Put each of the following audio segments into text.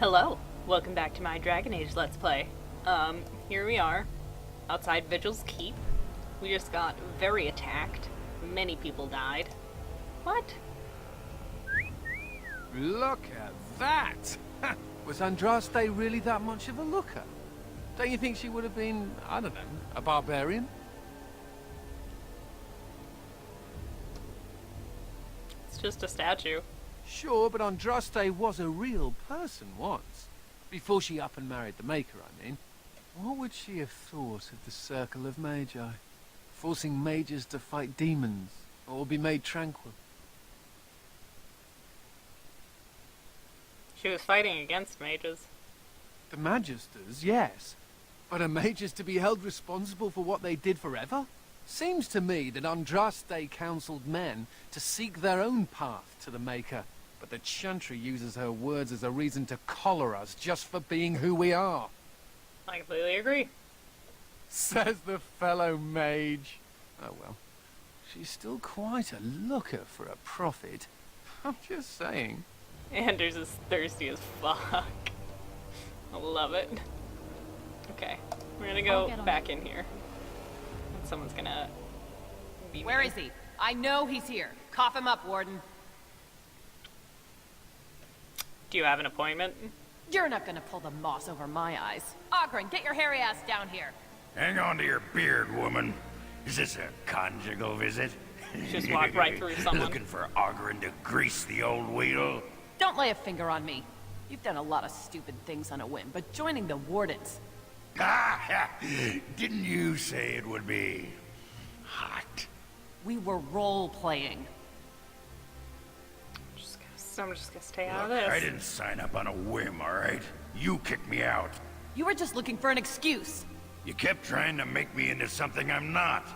Hello, welcome back to my Dragon Age Let's Play. Here we are, outside Vigil's Keep. We just got very attacked. Many people died. What? Look at that! Was Andraste really that much of a looker? Don't you think she would have been, I don't know, a barbarian? It's just a statue. Sure, but Andraste was a real person once. Before she up and married the Maker, I mean. What would she have thought of the Circle of Magi? Forcing mages to fight demons, or be made tranquil? She was fighting against mages. The Magisters, yes. But are mages to be held responsible for what they did forever? Seems to me that Andraste counseled men to seek their own path to the Maker. But the Chantry uses her words as a reason to collar us just for being who we are. I completely agree. Says the fellow mage. Oh well. She's still quite a looker for a prophet. I'm just saying. Anders is thirsty as fuck. I love it. Okay, we're gonna go back in here. And someone's gonna beat Where me. is he? I know he's here. Cough him up, Warden. Do you have an appointment? You're not gonna pull the moss over my eyes. Ogren, get your hairy ass down here. Hang on to your beard, woman. Is this a conjugal visit? Just walk right through someone. Looking for Ogren to grease the old wheel? Don't lay a finger on me. You've done a lot of stupid things on a whim, but joining the Wardens... Ah, didn't you say it would be hot? We were role-playing. I'm just gonna stay out of Look, this. I didn't sign up on a whim, all right? You kicked me out. You were just looking for an excuse. You kept trying to make me into something I'm not.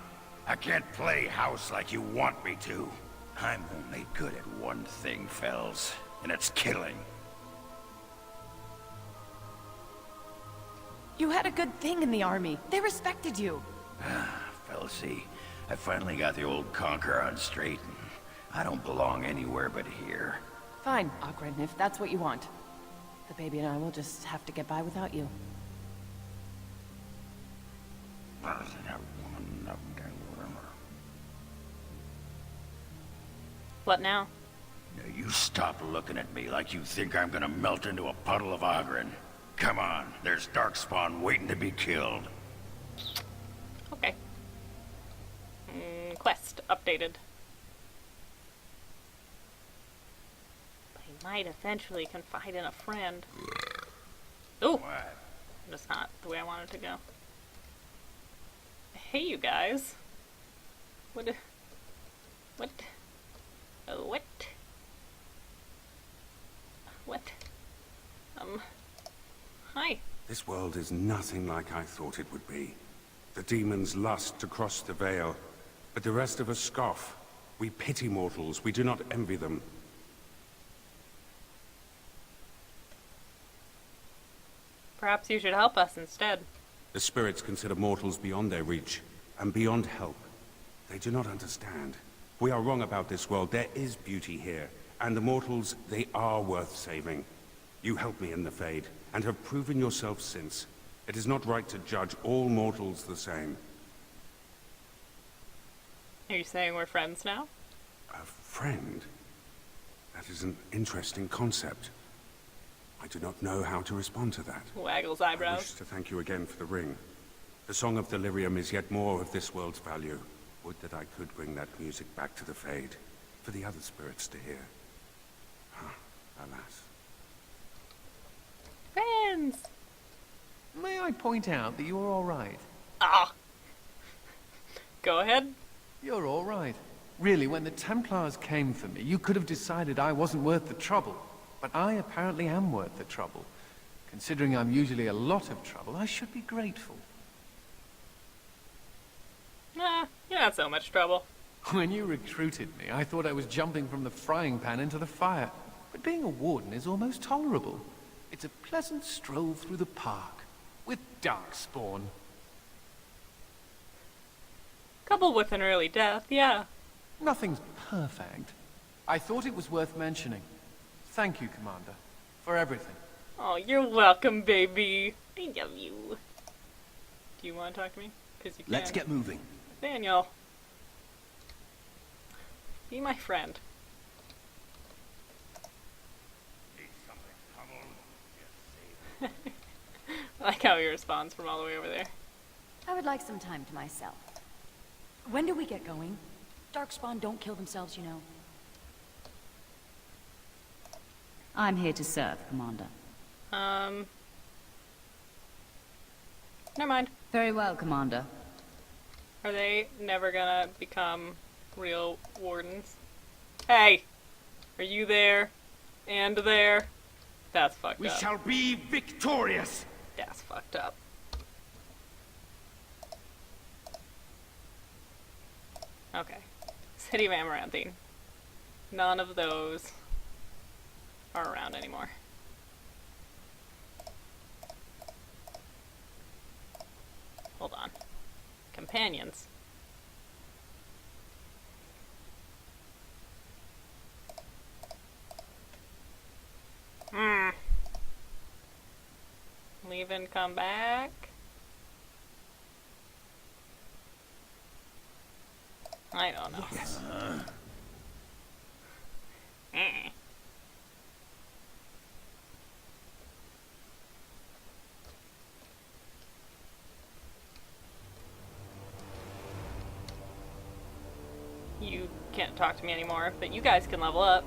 I can't play house like you want me to. I'm only good at one thing, Fells, and it's killing. You had a good thing in the army. They respected you. Felsey, I finally got the old conquer on straight, and I don't belong anywhere but here. Fine, Ogren, if that's what you want. The baby and I will just have to get by without you. What now? Now you stop looking at me like you think I'm gonna melt into a puddle of Ogren. Come on, there's Darkspawn waiting to be killed. Okay. Quest updated. I might eventually confide in a friend. Ooh! What? That's not the way I wanted to go. Hey, you guys. What? What? What? What? Hi. This world is nothing like I thought it would be. The demons lust to cross the veil, but the rest of us scoff. We pity mortals, we do not envy them. Perhaps you should help us instead. The spirits consider mortals beyond their reach, and beyond help. They do not understand. We are wrong about this world. There is beauty here, and the mortals, they are worth saving. You helped me in the Fade, and have proven yourself since. It is not right to judge all mortals the same. Are you saying we're friends now? A friend? That is an interesting concept. I do not know how to respond to that. Waggles I eyebrows. wish to thank you again for the ring. The Song of Delirium is yet more of this world's value. Would that I could bring that music back to the Fade, for the other spirits to hear. Alas. Friends! May I point out that you're all right? Ah! Go ahead. You're all right. Really, when the Templars came for me, you could have decided I wasn't worth the trouble. But I apparently am worth the trouble. Considering I'm usually a lot of trouble, I should be grateful. Nah, you're not so much trouble. When you recruited me, I thought I was jumping from the frying pan into the fire. But being a warden is almost tolerable. It's a pleasant stroll through the park, with Darkspawn. Coupled with an early death, yeah. Nothing's perfect. I thought it was worth mentioning. Thank you, Commander, for everything. Oh, you're welcome, baby. I love you. Do you want to talk to me? Because you can. Let's get moving. Daniel. Be my friend. Need something pummeled? I like how he responds from all the way over there. I would like some time to myself. When do we get going? Darkspawn don't kill themselves, you know. I'm here to serve, Commander. Never mind. Very well, Commander. Are they never gonna become real wardens? Hey! Are you there? And there? That's fucked We up. shall be victorious! That's fucked up. Okay. City of Amaranthine. None of those are around anymore. Hold on. Companions. Leave and come back. I don't know. Yes. Eh. You can't talk to me anymore, but you guys can level up.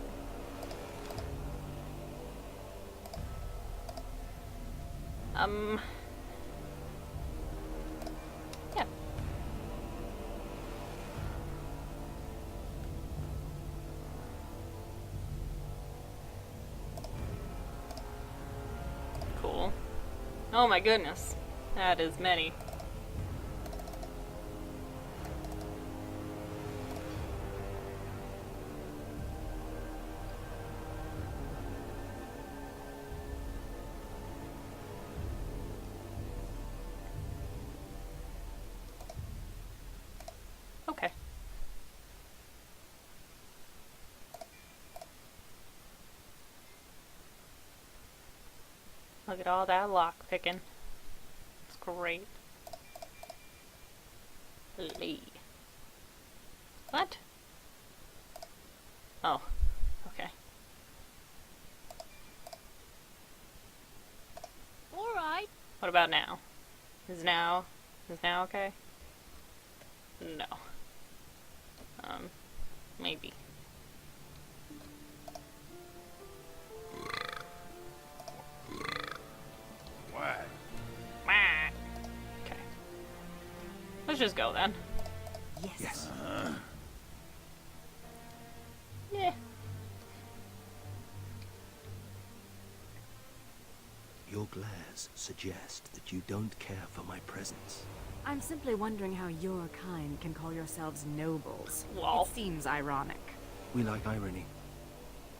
Yeah. Cool. Oh my goodness. That is many. Okay. Look at all that lock picking. It's great. Lee. What? Oh, okay. Alright. What about now? Is now okay? No. Maybe. What? Okay. Let's just go then. Yes. Yeah. Your glares suggest that you don't care for my presence. I'm simply wondering how your kind can call yourselves nobles. Lol. It seems ironic. We like irony,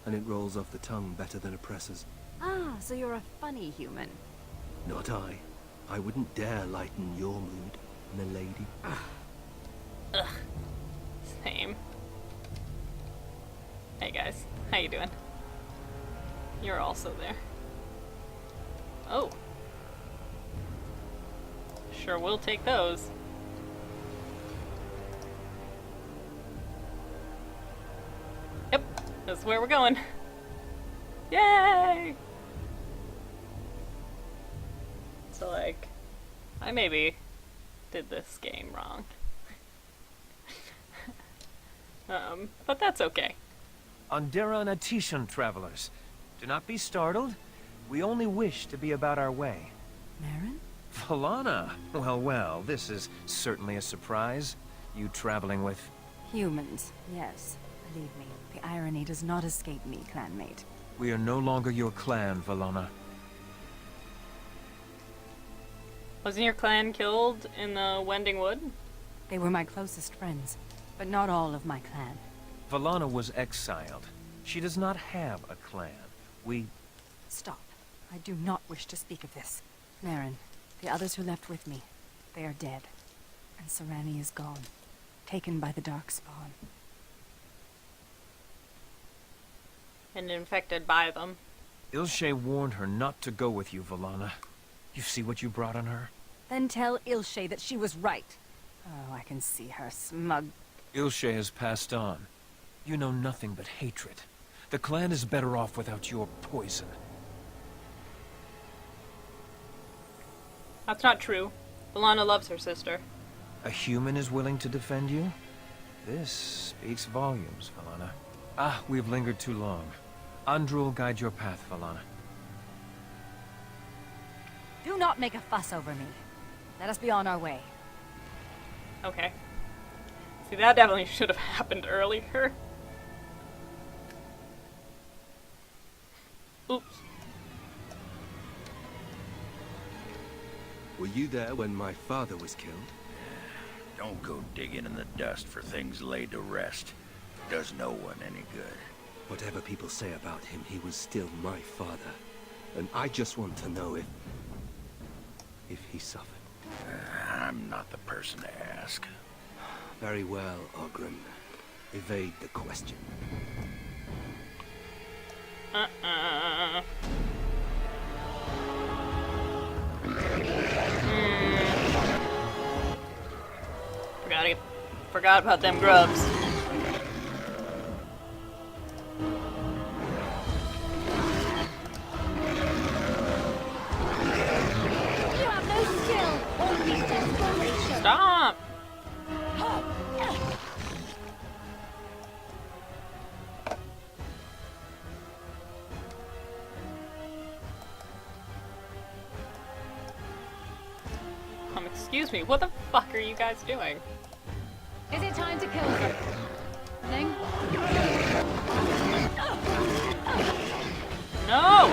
and it rolls off the tongue better than oppressors. Ah, so you're a funny human. Not I. I wouldn't dare lighten your mood, milady. Same. Hey guys, how you doing? You're also there. Oh. Sure, we'll take those. Yep, that's where we're going. Yay! So, like, I maybe did this game wrong. But that's okay. Andera and Atishan travelers. Do not be startled. We only wish to be about our way. Marin? Valana! Well, well, this is certainly a surprise. You traveling with... Humans, yes. Believe me, the irony does not escape me, clanmate. We are no longer your clan, Valana. Wasn't your clan killed in the Wending Wood? They were my closest friends, but not all of my clan. Valana was exiled. She does not have a clan. We... Stop. I do not wish to speak of this. Marin, the others who left with me, they are dead. And Serani is gone, taken by the Darkspawn. And infected by them. Ilshay warned her not to go with you, Valana. You see what you brought on her? Then tell Ilshay that she was right. Oh, I can see her smug. Ilshay has passed on. You know nothing but hatred. The clan is better off without your poison. That's not true. Valana loves her sister. A human is willing to defend you? This speaks volumes, Valana. Ah, we've lingered too long. Andrew will guide your path, Valana. Do not make a fuss over me. Let us be on our way. Okay. See, that definitely should have happened earlier. Oops. Were you there when my father was killed? Don't go digging in the dust for things laid to rest. Does no one any good. Whatever people say about him, he was still my father. And I just want to know if he suffered. I'm not the person to ask. Very well, Ogren. Evade the question. Forgot about them grubs. You have no skill, only desperation. Stop! Excuse me, what the fuck are you guys doing? Is it time to kill something? No!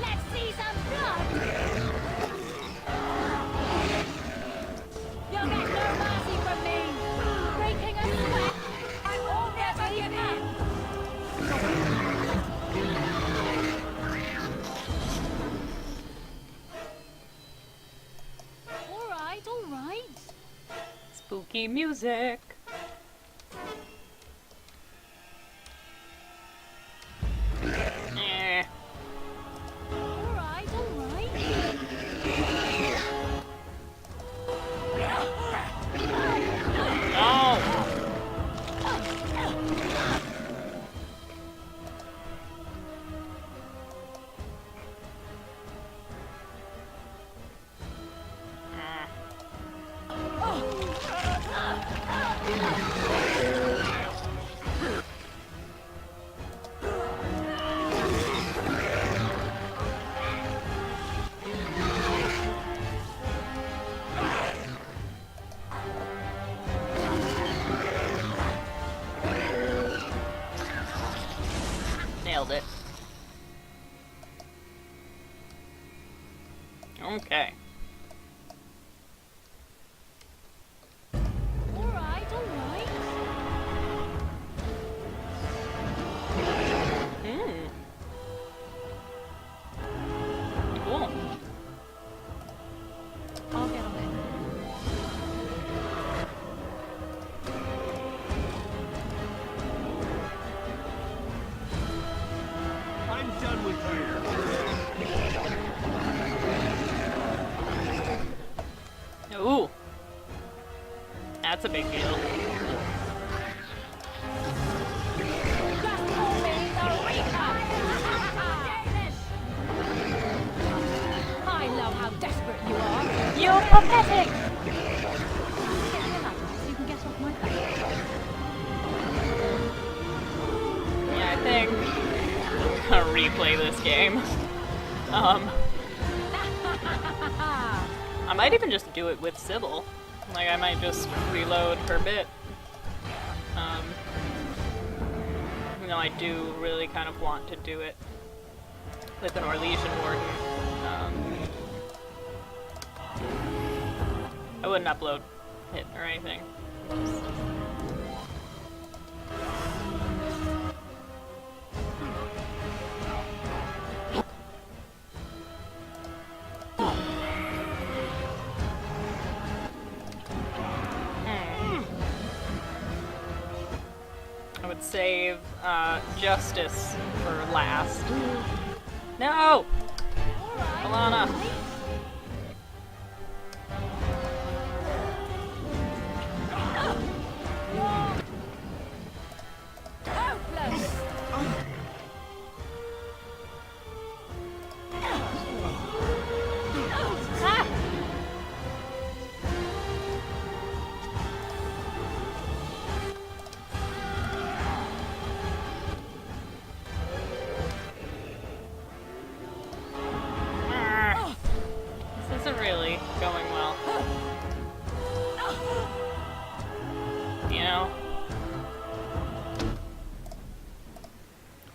Let's see some blood. You'll get no mercy from me. Breaking a sweat. I will never give in. All right. Spooky music. Eh. All right. Oh! Nailed it. Okay. All right. Cool. I'll get on it. I'm done with her. Ooh. That's a big deal. I love how desperate you are. You're pathetic! So you can get off my back. Yeah, I think I'll replay this game. I might even just do it with Sybil. Like, I might just reload her bit. Even though I do really kind of want to do it with an Orlesian Warden. I wouldn't upload it or anything. justice for last. No! Alana! This isn't really going well. You know?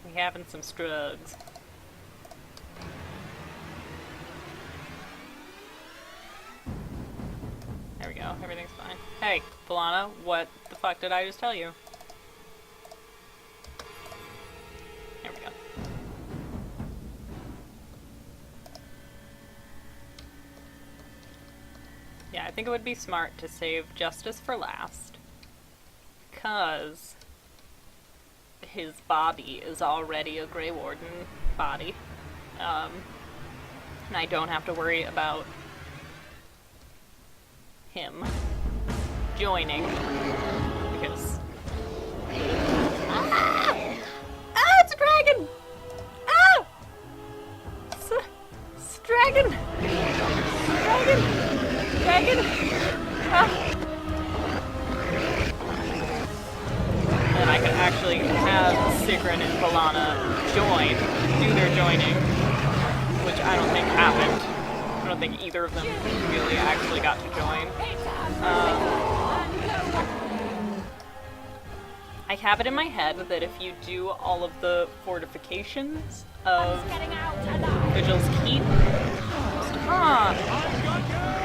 We having some strugs. There we go, everything's fine. Hey, Valana, what the fuck did I just tell you? There we go. Yeah, I think it would be smart to save Justice for last. Because his body is already a Grey Warden body. And I don't have to worry about him joining. Because... Ah! Ah, it's a dragon! Ah! It's a dragon! Dragon! Dragon! Ah! And I could actually have Sigrun and Valana do their joining, which I don't think happened. I don't think either of them really actually got to join. I have it in my head that if you do all of the fortifications of Vigil's Keep,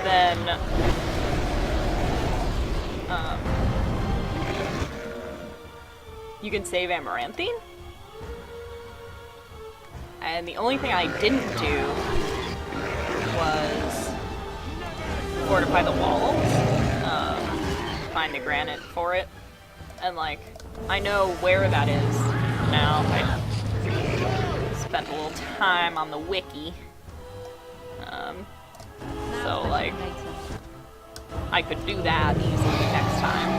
then you can save Amaranthine. And the only thing I didn't do was fortify the walls, find the granite for it, and like, I know where that is now. I spent a little time on the wiki, so like, I could do that easily next time.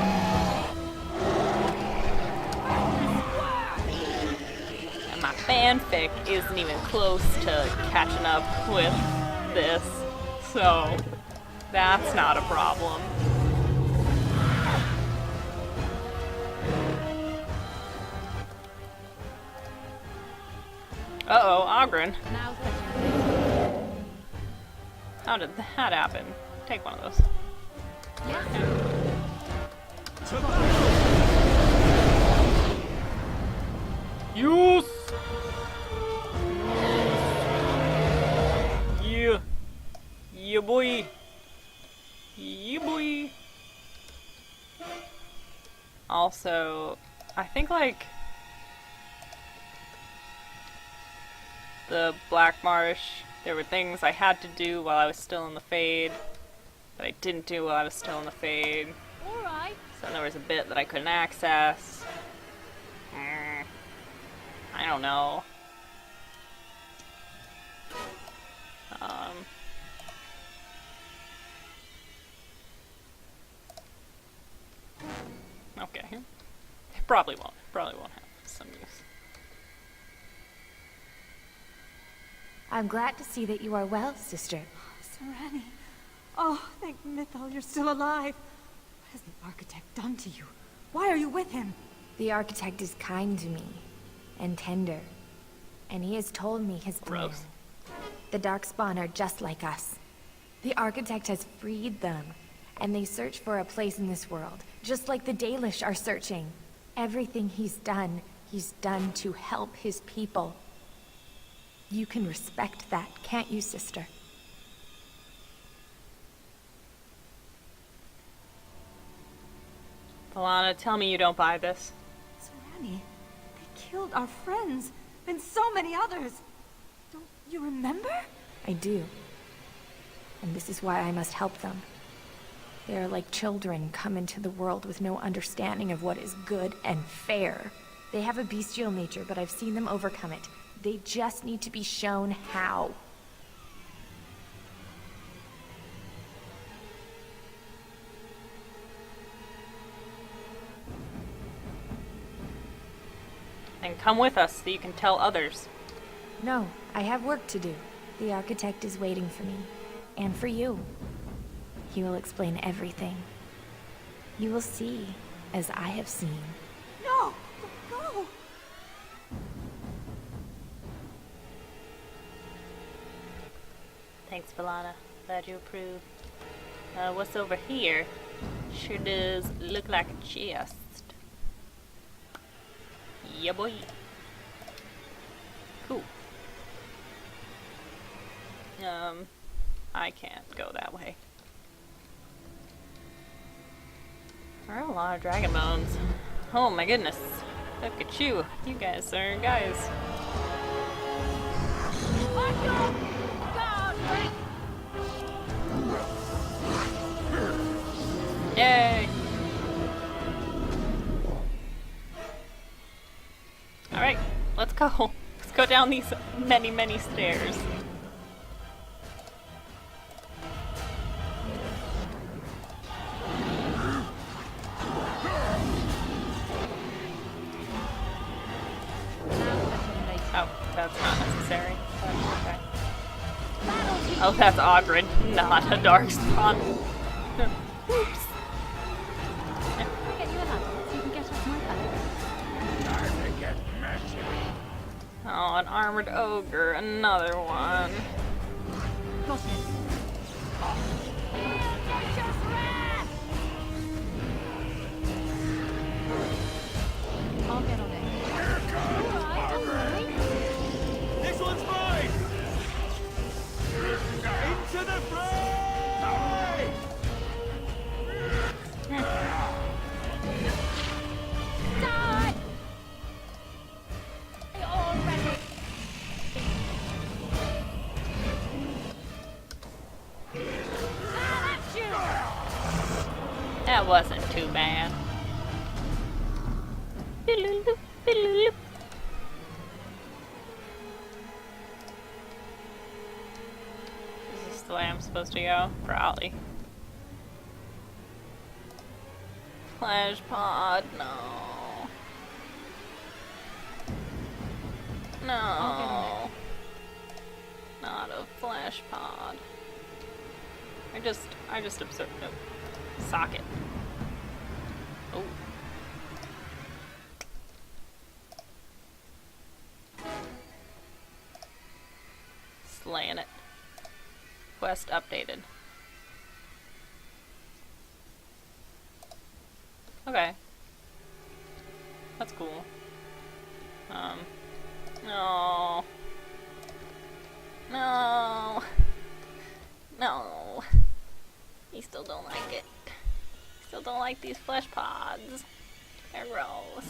And my fanfic isn't even close to catching up with this, so that's not a problem. Uh-oh, Ogren. How did that happen? Take one of those. Yes! Yeah. Yeah, boy. Yeah, boy. Also, I think, like, the Black Marsh, there were things I had to do while I was still in the Fade that I didn't do while I was still in the Fade. Alright. So there was a bit that I couldn't access. I don't know. Okay. It probably won't have some use. I'm glad to see that you are well, sister. Serani. Oh, thank Mythal, you're still alive. What has the architect done to you? Why are you with him? The architect is kind to me, and tender. And he has told me his plan. Gross. The Darkspawn are just like us. The architect has freed them, and they search for a place in this world, just like the Dalish are searching. Everything he's done to help his people. You can respect that, can't you, sister? Alana, tell me you don't buy this. Serani, they killed our friends, and so many others. Don't you remember? I do. And this is why I must help them. They are like children come into the world with no understanding of what is good and fair. They have a bestial nature, but I've seen them overcome it. They just need to be shown how. And come with us so you can tell others. No, I have work to do. The architect is waiting for me. And for you. He will explain everything. You will see, as I have seen. No! No! Thanks, Valana. Glad you approve. What's over here? Sure does look like a chest. Yeah, boy. Cool. I can't go that way. There are a lot of dragon bones. Oh my goodness. Look at you. You guys are guys. Yay! Alright, let's go. Let's go down these many, many stairs. Oh, that's not necessary. But okay. Oh, that's Ogren, not a Darkspawn. Oops. I'll get you a ladder so you can get off my back. Time to get messy. Oh, an armored ogre, another one. Got him. I'll get on it. Alright, don't worry. This one's mine! Into the fray! Die! Already. That's you! That wasn't too bad. Is this the way I'm supposed to go? Probably. Flash pod, no. No. Not a flash pod. I just observed a socket. Oh. Slaying it. Quest updated. Okay. That's cool. No. No. No. You still don't like it. Still don't like these flesh pods. They're gross.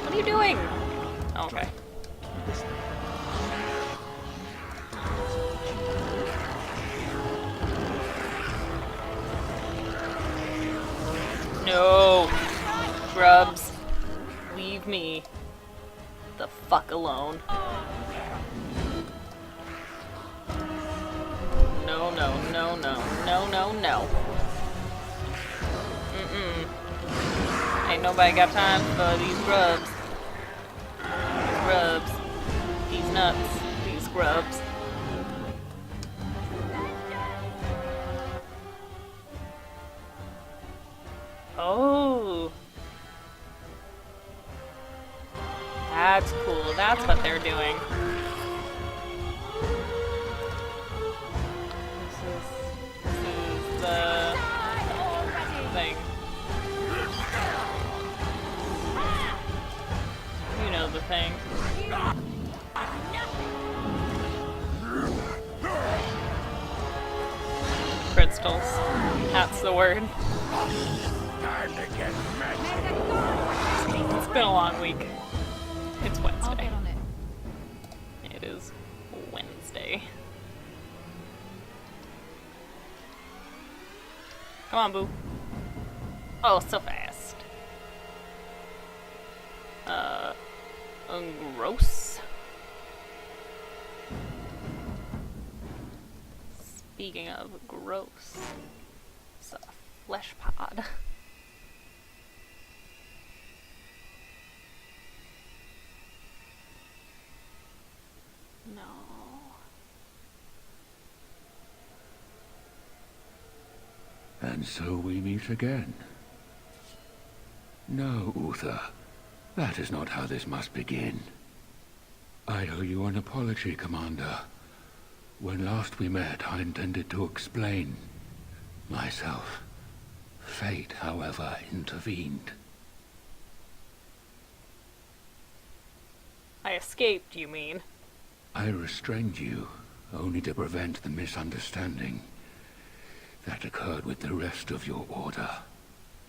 What are you doing? Okay. No! Grubs. Leave me the fuck alone. No, no, no, no, no, no, no. Ain't nobody got time for these grubs. These grubs. These nuts. These grubs. Oh. That's cool. That's what they're doing. This is the thing. You know the thing. Crystals. That's the word. Time to get messy. It's been a long week. It's I'll Wednesday. get on it. It is Wednesday. Come on, boo. Oh, so fast. Gross. Speaking of gross, it's a flesh pod. No. And so we meet again. No, Uther. That is not how this must begin. I owe you an apology, Commander. When last we met, I intended to explain myself. Fate, however, intervened. I escaped, you mean? I restrained you, only to prevent the misunderstanding that occurred with the rest of your order.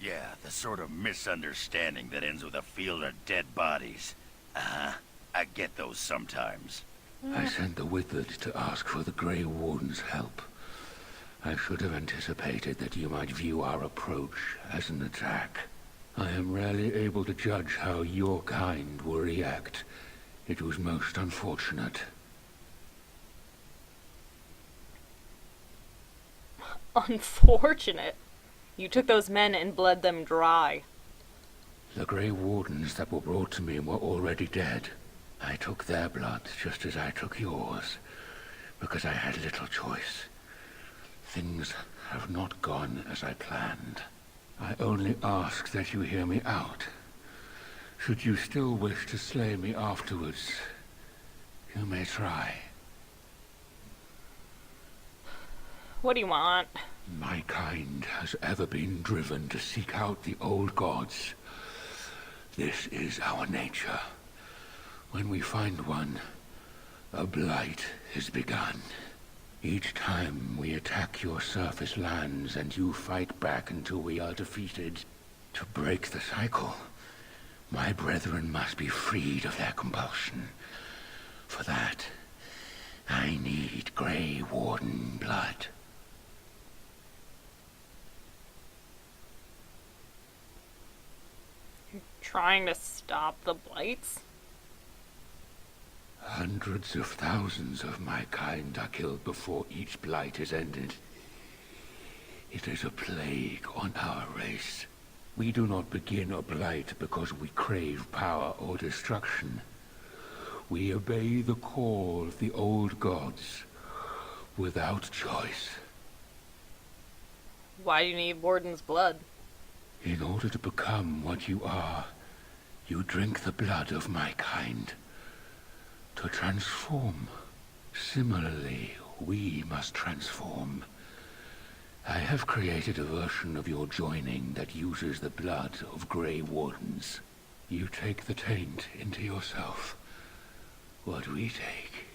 Yeah, the sort of misunderstanding that ends with a field of dead bodies. Uh-huh. I get those sometimes. I sent the Withered to ask for the Grey Warden's help. I should have anticipated that you might view our approach as an attack. I am rarely able to judge how your kind will react. It was most unfortunate. Unfortunate? You took those men and bled them dry. The Grey Wardens that were brought to me were already dead. I took their blood just as I took yours, because I had little choice. Things have not gone as I planned. I only ask that you hear me out. Should you still wish to slay me afterwards, you may try. What do you want? My kind has ever been driven to seek out the old gods. This is our nature. When we find one, a blight is begun. Each time we attack your surface lands and you fight back until we are defeated. To break the cycle, my brethren must be freed of their compulsion. For that, I need Grey Warden blood. Trying to stop the blights? Hundreds of thousands of my kind are killed before each blight is ended. It is a plague on our race. We do not begin a blight because we crave power or destruction. We obey the call of the old gods without choice. Why do you need Warden's blood? In order to become what you are, you drink the blood of my kind. To transform. Similarly, we must transform. I have created a version of your joining that uses the blood of Grey Wardens. You take the taint into yourself. What we take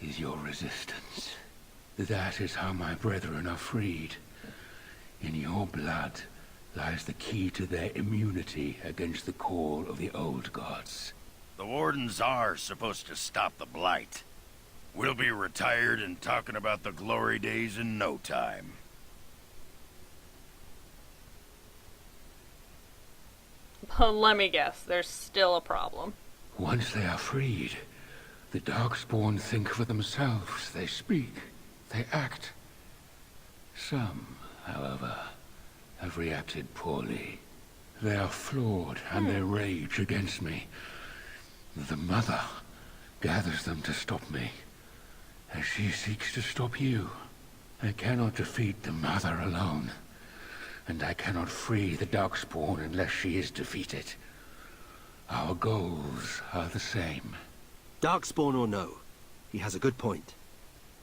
is your resistance. That is how my brethren are freed. In your blood lies the key to their immunity against the call of the old gods. The Wardens are supposed to stop the Blight. We'll be retired and talking about the glory days in no time. But let me guess, there's still a problem. Once they are freed, the Darkspawn think for themselves. They speak, they act. Some, however, have reacted poorly. They are flawed and they rage against me. The Mother gathers them to stop me, as she seeks to stop you. I cannot defeat the Mother alone, and I cannot free the Darkspawn unless she is defeated. Our goals are the same. Darkspawn or no, he has a good point.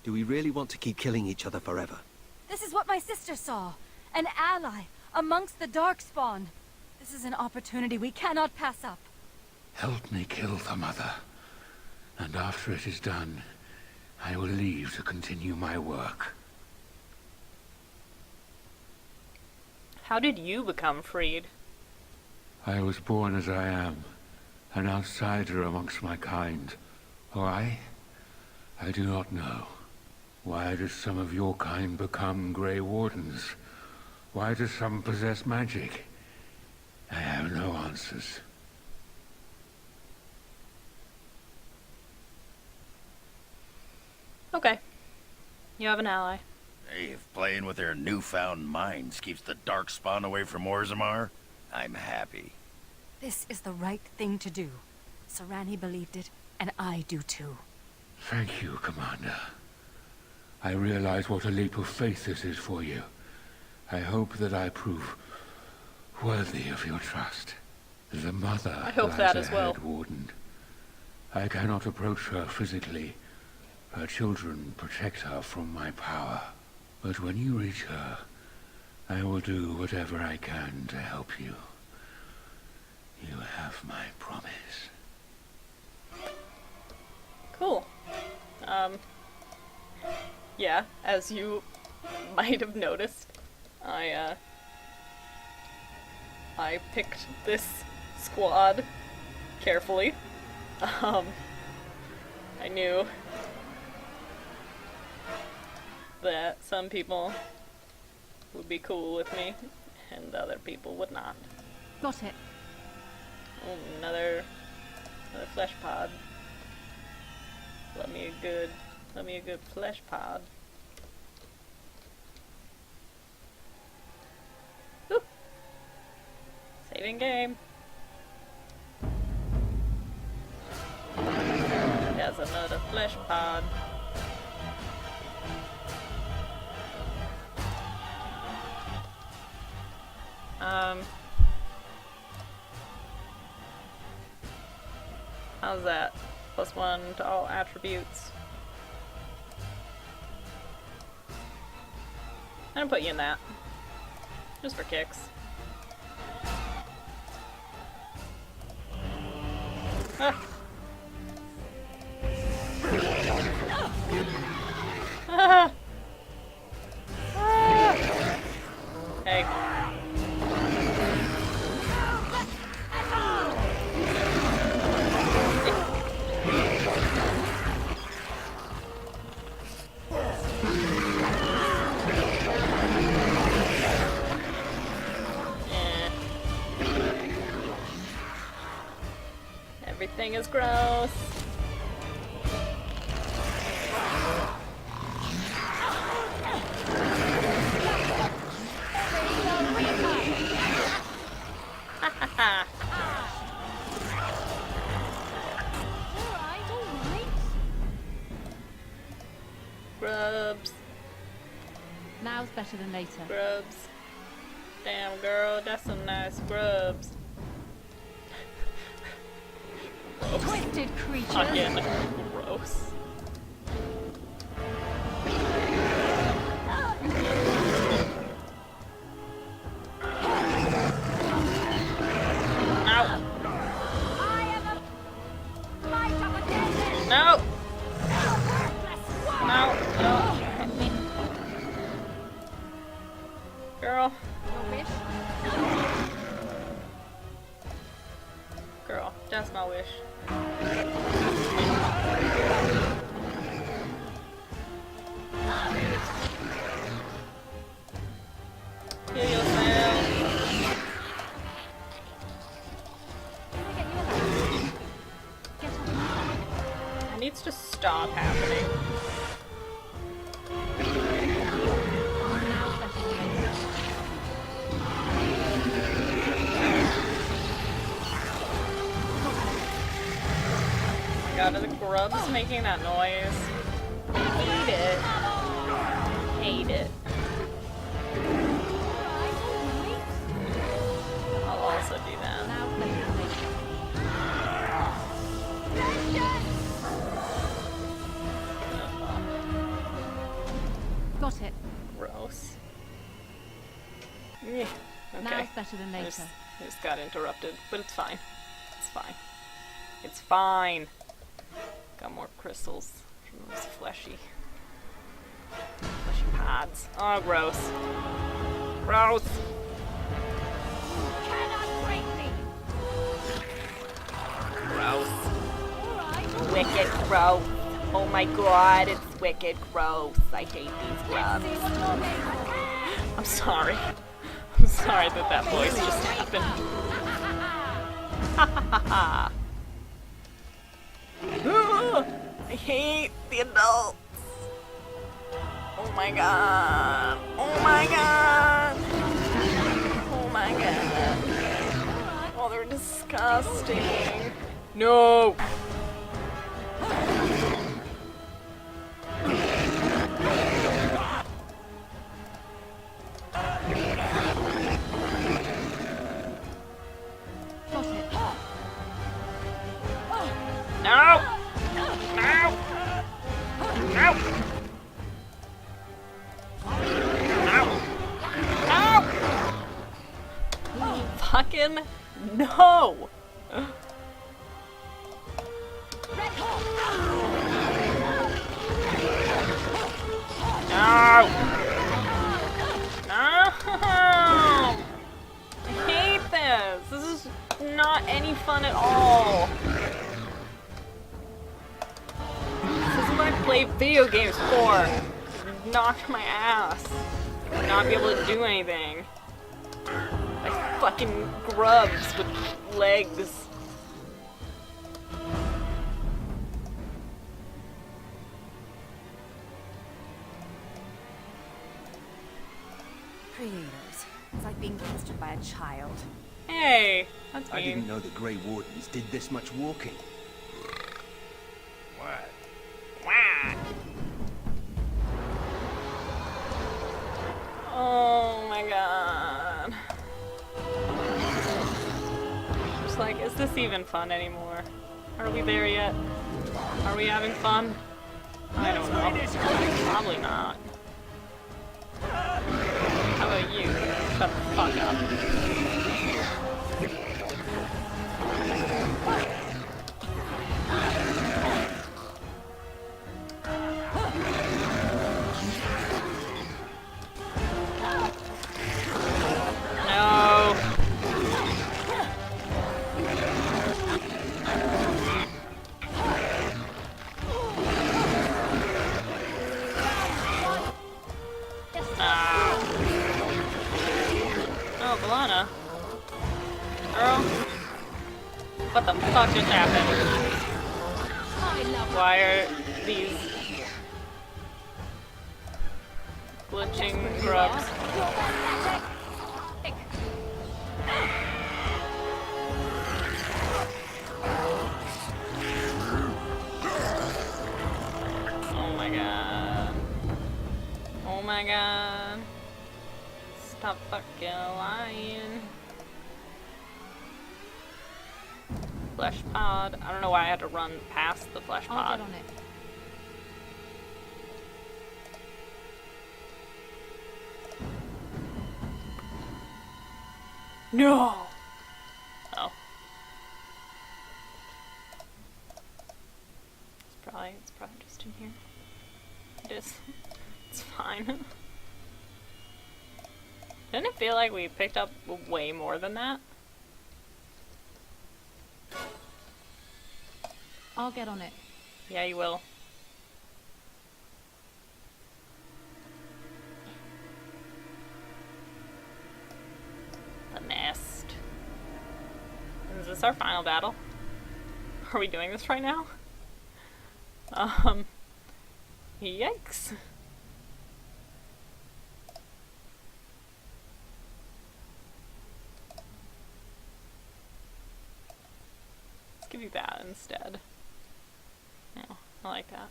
Do we really want to keep killing each other forever? This is what my sister saw. An ally amongst the Darkspawn. This is an opportunity we cannot pass up. Help me kill the Mother, and after it is done, I will leave to continue my work. How did you become freed? I was born as I am, an outsider amongst my kind. Why? I do not know. Why did some of your kind become Grey Wardens? Why do some possess magic? I have no answers. Okay. You have an ally. Hey, if playing with their newfound minds keeps the Darkspawn away from Orzammar, I'm happy. This is the right thing to do. Sarani believed it, and I do too. Thank you, Commander. I realize what a leap of faith this is for you. I hope that I prove worthy of your trust. The mother I hope lies that as well. ahead, Warden. I cannot approach her physically. Her children protect her from my power. But when you reach her, I will do whatever I can to help you. You have my promise. Cool. Yeah, as you might have noticed, I picked this squad carefully. I knew that some people would be cool with me, and other people would not. Got it. Oh, another flesh pod. Let me a good flesh pod. Woo. Saving game. There's another flesh pod. How's that? +1 to all attributes. I'm gonna put you in that. Just for kicks. Ah. Ah. Ah. Hey. Everything is gross. Grubs. Now's better than later. Grubs. Damn girl, that's some nice grubs. Twisted creature. Fucking gross. Ow. No. No. No. Girl. Girl, that's my wish. Heal yourself. It needs to stop happening. God, are the grubs making that noise? I hate it. Hate it. I'll also do that. Got it. Gross. Yeah. Okay. Now's better than later. I just got interrupted, but it's fine. It's fine. It's fine. Got more crystals from those fleshy pods. Oh, gross. Gross. Gross. Wicked gross. Oh my god, it's wicked gross. I hate these grubs. I'm sorry. I'm sorry that voice just happened. Ha ha ha ha. I hate the adults. Oh my god. Oh my god. Oh my god. Oh, they're disgusting. No. No! No! No! No! No! Fucking no! No! No! I hate this! This is not any fun at all. This is what I play video games for. Knock my ass. Not be able to do anything. Like fucking grubs with legs. Creators. It's like being questioned by a child. Hey, that's I mean. didn't know the Grey Wardens did this much walking. What? Wah. Oh my god. Just like, is this even fun anymore? Are we there yet? Are we having fun? I don't know. Probably not. How about you? Shut the fuck up. No. Oh, Balana. Girl. What the fuck just happened? Why are these glitching grubs? Oh my god. Oh my god. Stop fucking lying. Flesh pod. I don't know why I had to run past the flesh pod. I'll get on it. No! Oh. It's probably just in here. It is. It's fine. Didn't it feel like we picked up way more than that? I'll get on it. Yeah, you will. The nest. Is this our final battle? Are we doing this right now? Yikes. Let's give you that instead. No, I like that.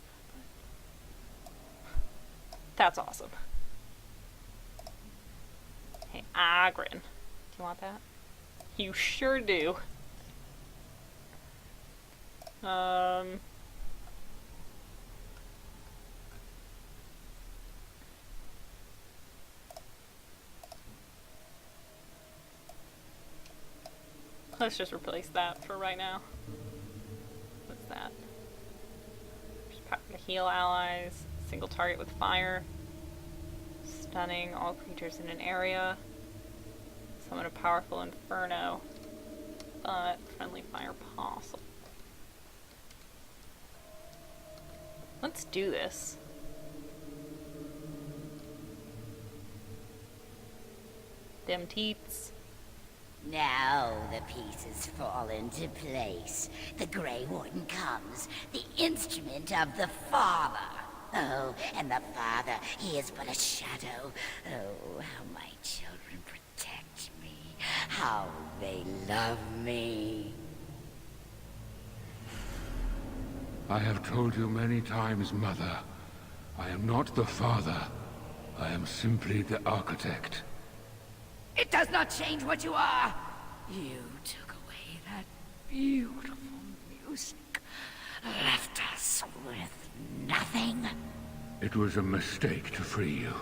That's awesome. Hey, Agrin. Do you want that? You sure do. Let's just replace that for right now. What's that? Just power to heal allies. Single target with fire. Stunning all creatures in an area. Summon a powerful inferno. But friendly fire possible. Let's do this. Them teats. Now the pieces fall into place. The Grey Warden comes, the instrument of the Father. Oh, and the father, he is but a shadow. Oh, how my children protect me. How they love me. I have told you many times, Mother. I am not the father. I am simply the architect. It does not change what you are. You took away that beautiful music. Left us with nothing. It was a mistake to free you.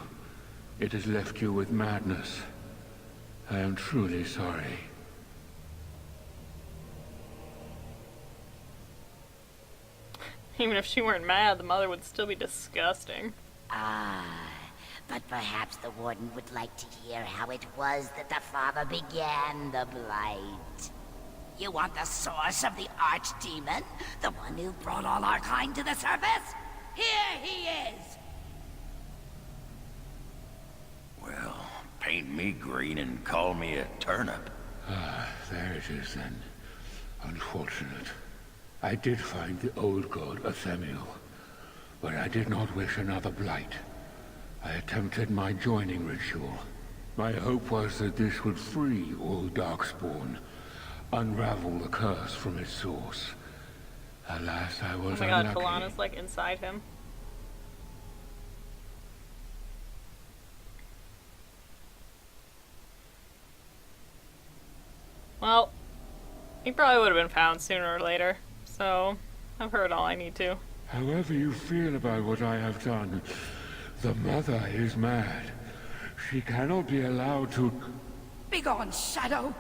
It has left you with madness. I am truly sorry. Even if she weren't mad, the mother would still be disgusting. Ah, but perhaps the warden would like to hear how it was that the father began the blight. You want the source of the archdemon? The one who brought all our kind to the surface? Here he is! Well, paint me green and call me a turnip. Ah, there it is then. Unfortunate. I did find the old god Amell, but I did not wish another blight. I attempted my joining ritual. My hope was that this would free all Darkspawn, unravel the curse from its source. Alas, I was oh my god, unlucky. Balana's like inside him. Well, he probably would have been found sooner or later, so I've heard all I need to. However you feel about what I have done, the mother is mad. She cannot be allowed to... Begone, Shadow!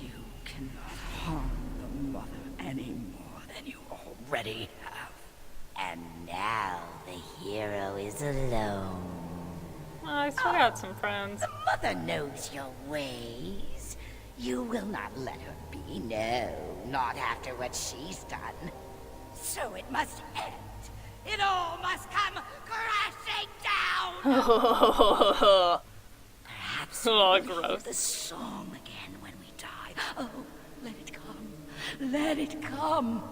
You cannot harm the mother any more than you already have. And now the hero is alone. Well, I still got some friends. The mother knows your ways. You will not let her be, no, not after what she's done. So it must end. It all must come crashing down! Perhaps we'll hear the song again when we die. Oh, let it come. Let it come.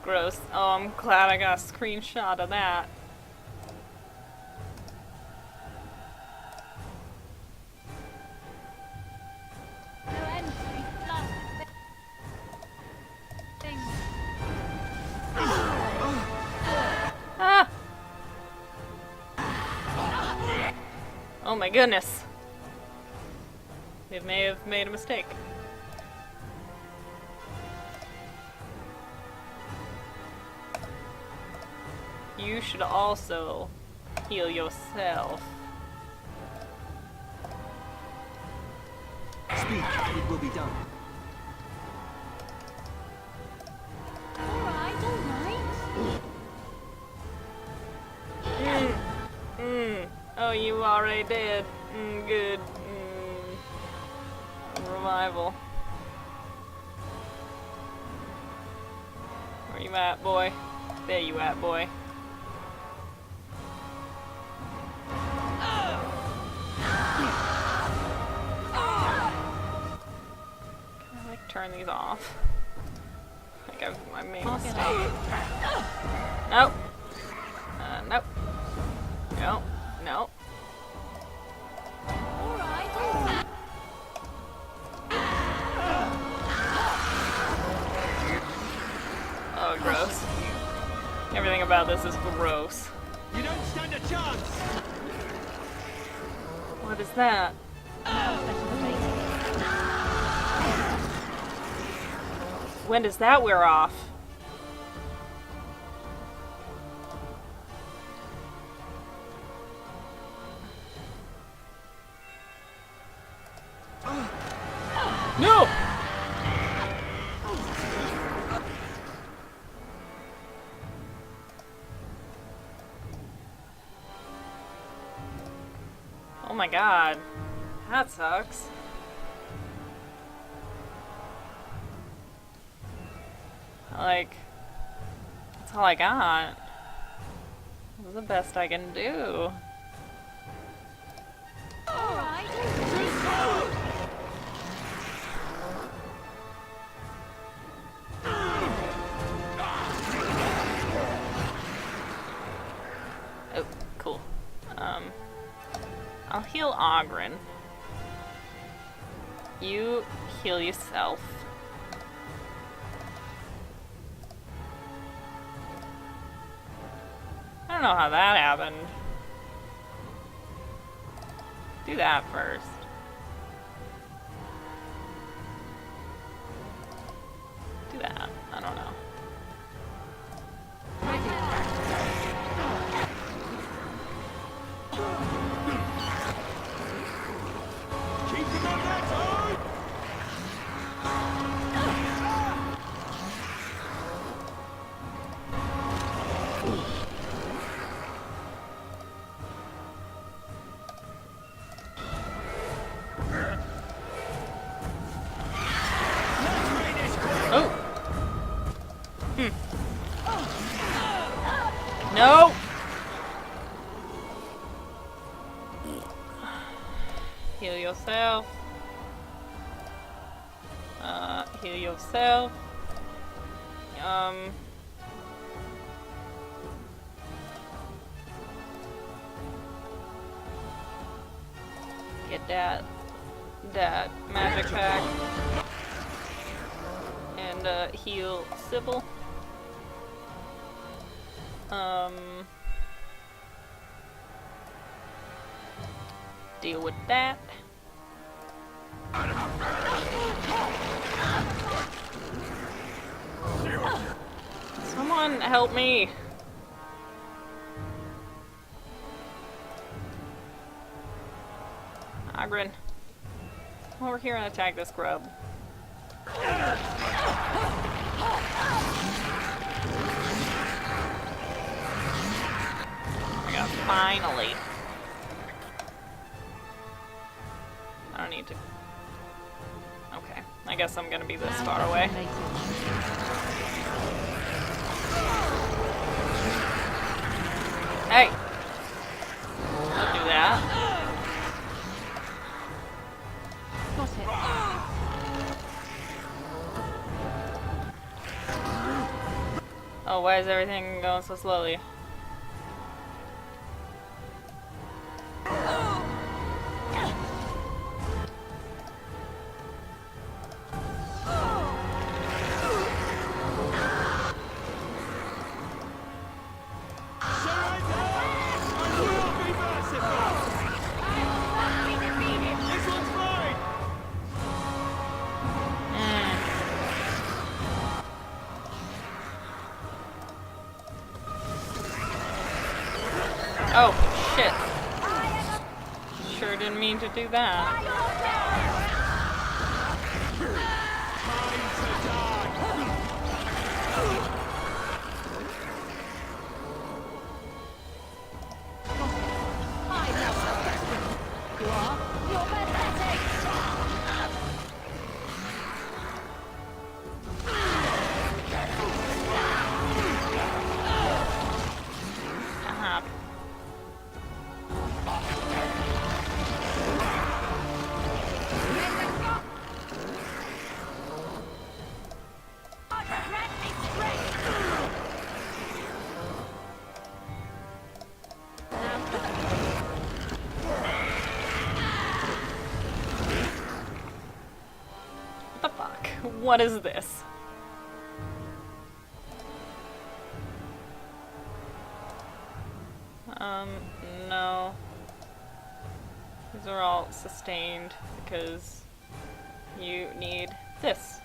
Gross. Oh, I'm glad I got a screenshot of that. Ah! Oh my goodness. It may have made a mistake. You should also heal yourself. Speak, it will be done. Alright, alright. Oh, you already did. Good. Revival. Where you at, boy? There you at, boy. Can I, like, turn these off? I think I made a mistake. Nope. Nope. Nope. Nope. Alright, alright. Oh, gross. Everything about this is gross. You don't stand a chance! What is that? When does that wear off? No! Oh my god. That sucks. Like, that's all I got. This is the best I can do. Alright, heal Ogren. You heal yourself. I don't know how that happened. Do that first. Do that. I don't know. No! Heal yourself. Heal yourself. Get that magic pack. And, heal Sybil. Deal with that. Someone help me. Ogren, come over here and attack this grub. Finally. I don't need to. Okay, I guess I'm gonna be this far away. Hey! Don't do that. Oh, why is everything going so slowly? Oh, shit. Sure didn't mean to do that. What is this? No. These are all sustained because you need this.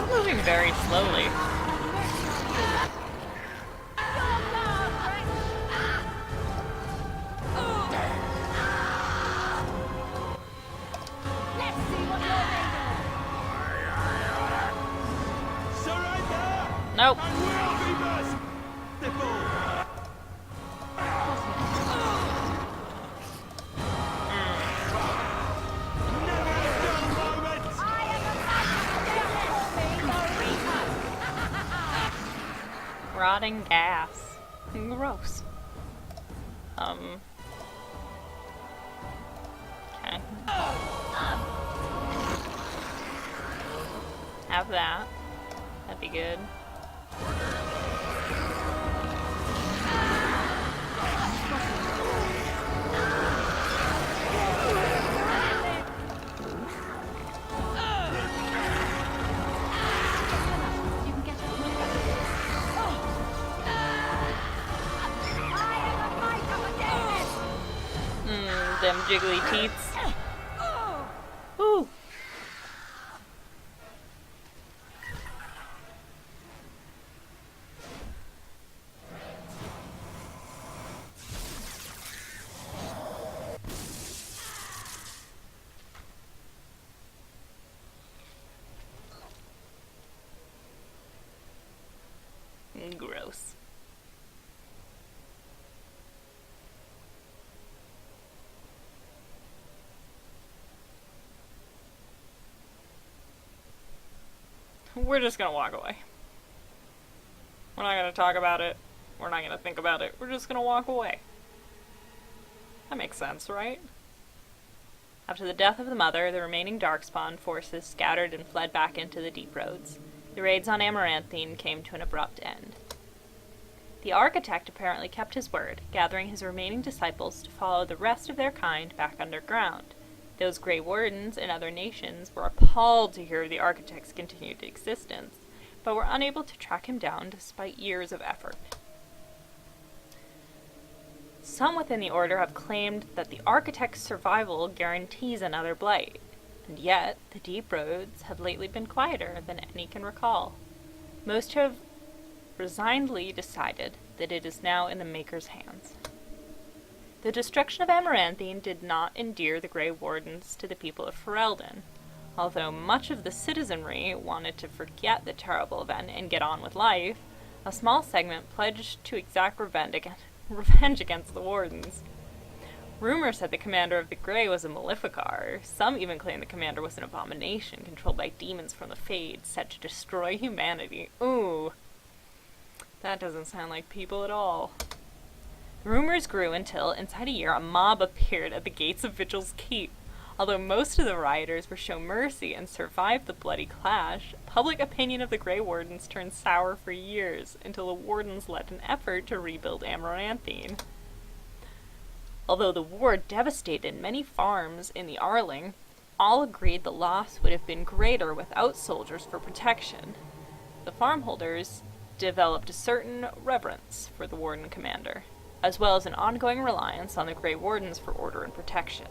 Moving very slowly. Nope. rotting gas. Gross. Okay. Have that. That'd be good. Them jiggly teats. Ooh. Gross. We're just gonna walk away. We're not gonna talk about it. We're not gonna think about it. We're just gonna walk away. That makes sense, right? After the death of the mother, the remaining Darkspawn forces scattered and fled back into the Deep Roads. The raids on Amaranthine came to an abrupt end. The architect apparently kept his word, gathering his remaining disciples to follow the rest of their kind back underground. Those Grey Wardens in other nations were appalled to hear of the architect's continued existence, but were unable to track him down despite years of effort. Some within the Order have claimed that the architect's survival guarantees another blight, and yet the Deep Roads have lately been quieter than any can recall. Most have resignedly decided that it is now in the Maker's hands. The destruction of Amaranthine did not endear the Grey Wardens to the people of Ferelden. Although much of the citizenry wanted to forget the terrible event and get on with life, a small segment pledged to exact revenge against the Wardens. Rumors said the commander of the Grey was a Maleficar. Some even claimed the commander was an abomination controlled by demons from the Fade, set to destroy humanity. Ooh. That doesn't sound like people at all. The rumors grew until, inside a year, a mob appeared at the gates of Vigil's Keep. Although most of the rioters were shown mercy and survived the bloody clash, public opinion of the Grey Wardens turned sour for years, until the Wardens led an effort to rebuild Amaranthine. Although the war devastated many farms in the Arling, all agreed the loss would have been greater without soldiers for protection. The farmholders developed a certain reverence for the Warden commander, as well as an ongoing reliance on the Grey Wardens for order and protection.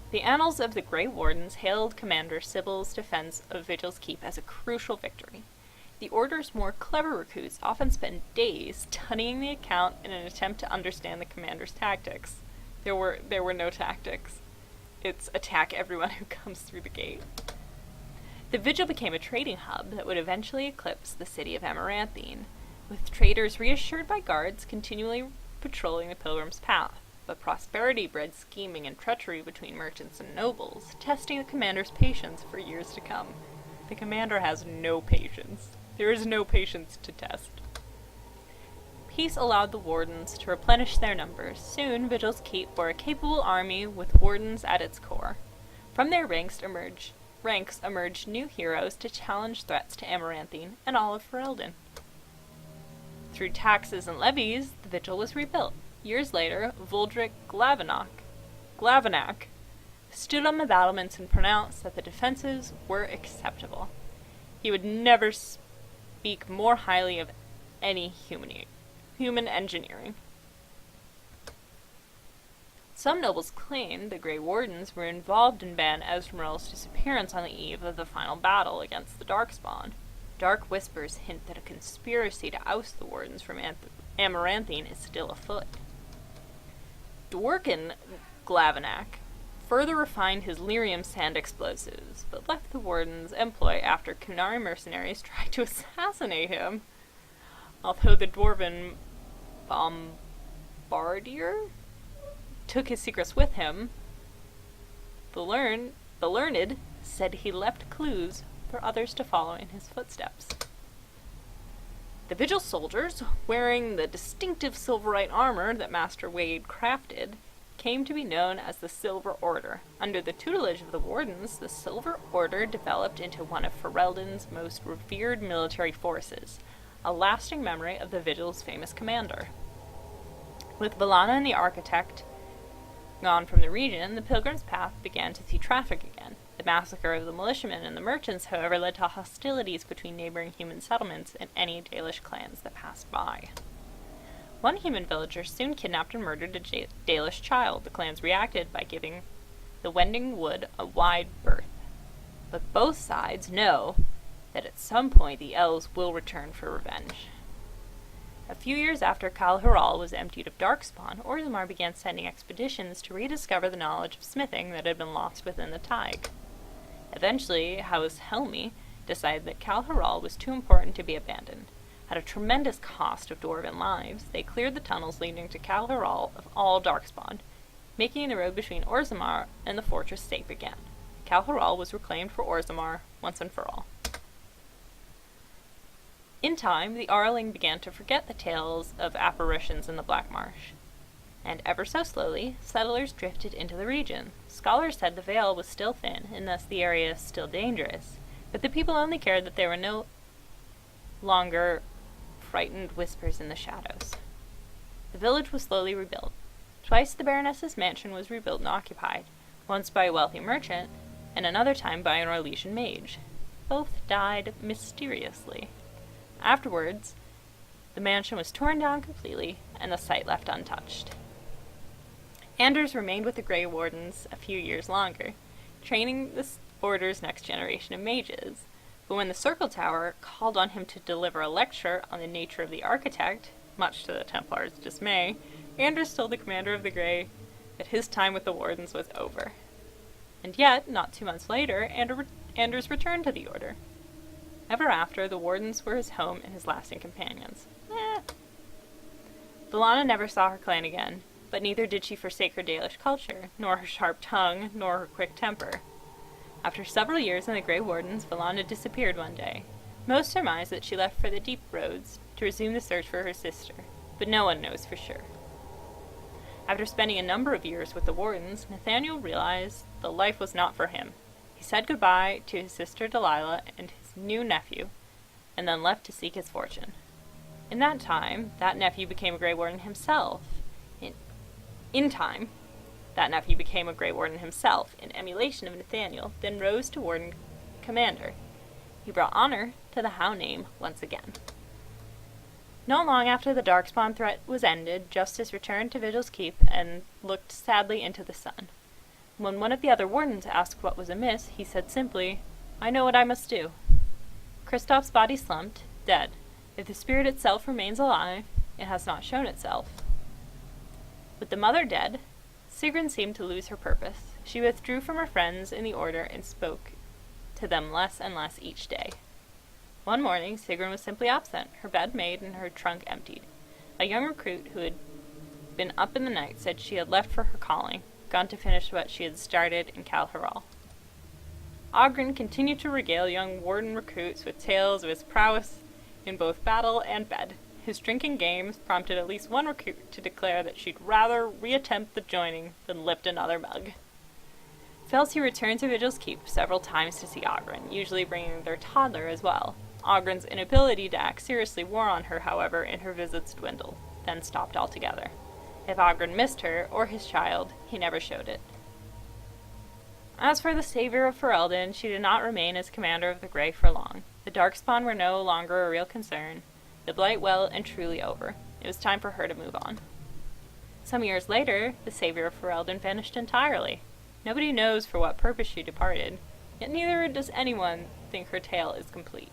The annals of the Grey Wardens hailed Commander Sybil's defense of Vigil's Keep as a crucial victory. The Order's more clever recruits often spent days studying the account in an attempt to understand the commander's tactics. There were no tactics. It's attack everyone who comes through the gate. The Vigil became a trading hub that would eventually eclipse the city of Amaranthine, with traders reassured by guards continually patrolling the Pilgrim's Path. But prosperity bred scheming and treachery between merchants and nobles, testing the commander's patience for years to come. The commander has no patience. There is no patience to test. Peace allowed the Wardens to replenish their numbers. Soon, Vigil's Keep bore a capable army with Wardens at its core. From their ranks emerged new heroes to challenge threats to Amaranthine and all of Ferelden. Through taxes and levies, the Vigil was rebuilt. Years later, Vuldrik Glavanac stood on the battlements and pronounced that the defenses were acceptable. He would never speak more highly of any human engineering. Some nobles claimed the Grey Wardens were involved in Ban Ezremel's disappearance on the eve of the final battle against the Darkspawn. Dark whispers hint that a conspiracy to oust the Wardens from Amaranthine is still afoot. Dworkin Glavanac further refined his lyrium sand explosives, but left the Warden's employ after Kunari mercenaries tried to assassinate him. Although the Dwarven Bombardier took his secrets with him, the learned said he left clues for others to follow in his footsteps. The Vigil soldiers, wearing the distinctive silverite armor that Master Wade crafted, came to be known as the Silver Order. Under the tutelage of the Wardens, the Silver Order developed into one of Ferelden's most revered military forces, a lasting memory of the Vigil's famous commander. With Vallana and the Architect gone from the region, the Pilgrim's Path began to see traffic again. The massacre of the militiamen and the merchants, however, led to hostilities between neighboring human settlements and any Dalish clans that passed by. One human villager soon kidnapped and murdered a Dalish child. The clans reacted by giving the Wending Wood a wide berth. But both sides know that at some point the elves will return for revenge. A few years after Kal Hural was emptied of Darkspawn, Orzammar began sending expeditions to rediscover the knowledge of smithing that had been lost within the Taig. Eventually, House Helmi decided that Kal Hural was too important to be abandoned. At a tremendous cost of dwarven lives, they cleared the tunnels leading to Kal Hural of all Darkspawn, making the road between Orzammar and the fortress safe again. Kal Hural was reclaimed for Orzammar once and for all. In time, the Arling began to forget the tales of apparitions in the Black Marsh, and ever so slowly, settlers drifted into the region. Scholars said the Vale was still thin, and thus the area still dangerous, but the people only cared that there were no longer frightened whispers in the shadows. The village was slowly rebuilt. Twice the Baroness's mansion was rebuilt and occupied, once by a wealthy merchant, and another time by an Orlesian mage. Both died mysteriously. Afterwards, the mansion was torn down completely, and the site left untouched. Anders remained with the Grey Wardens a few years longer, training the Order's next generation of mages, but when the Circle Tower called on him to deliver a lecture on the nature of the Architect, much to the Templars' dismay, Anders told the commander of the Grey that his time with the Wardens was over. And yet, not 2 months later, Anders returned to the Order. Ever after, the Wardens were his home and his lasting companions. Vallana never saw her clan again, but neither did she forsake her Dalish culture, nor her sharp tongue, nor her quick temper. After several years in the Grey Wardens, Vallana disappeared one day. Most surmise that she left for the Deep Roads to resume the search for her sister, but no one knows for sure. After spending a number of years with the Wardens, Nathaniel realized the life was not for him. He said goodbye to his sister Delilah and his new nephew, and then left to seek his fortune. In that time, that nephew became a Grey Warden himself. In time, that nephew became a Grey Warden himself, in emulation of Nathaniel, then rose to Warden Commander. He brought honor to the Howe name once again. Not long after the Darkspawn threat was ended, Justice returned to Vigil's Keep and looked sadly into the sun. When one of the other Wardens asked what was amiss, he said simply, "I know what I must do." Kristoff's body slumped, dead. If the spirit itself remains alive, it has not shown itself. With the mother dead, Sigrun seemed to lose her purpose. She withdrew from her friends in the Order and spoke to them less and less each day. One morning, Sigrun was simply absent, her bed made and her trunk emptied. A young recruit who had been up in the night said she had left for her calling, gone to finish what she had started in Kal Hural. Oghren continued to regale young Warden recruits with tales of his prowess in both battle and bed. His drinking games prompted at least one recruit to declare that she'd rather reattempt the joining than lift another mug. Felsi returned to Vigil's Keep several times to see Oghren, usually bringing their toddler as well. Oghren's inability to act seriously wore on her, however, and her visits dwindled, then stopped altogether. If Oghren missed her, or his child, he never showed it. As for the savior of Ferelden, she did not remain as commander of the Grey for long. The Darkspawn were no longer a real concern, the blight well and truly over. It was time for her to move on. Some years later, the savior of Ferelden vanished entirely. Nobody knows for what purpose she departed, yet neither does anyone think her tale is complete.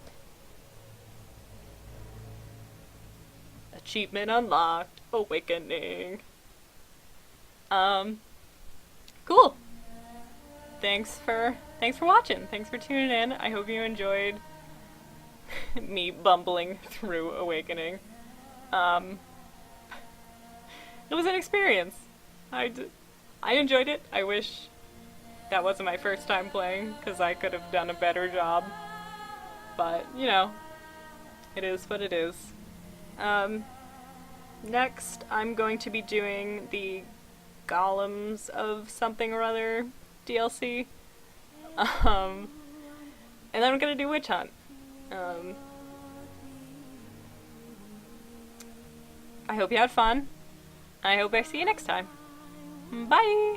Achievement unlocked, awakening. Cool. Thanks for watching. Thanks for tuning in. I hope you enjoyed me bumbling through Awakening. It was an experience. I enjoyed it. I wish that wasn't my first time playing, because I could have done a better job. But, you know, it is what it is. Next, I'm going to be doing the Golems of something or other DLC. And then I'm gonna do Witch Hunt. I hope you had fun. I hope I see you next time. Bye!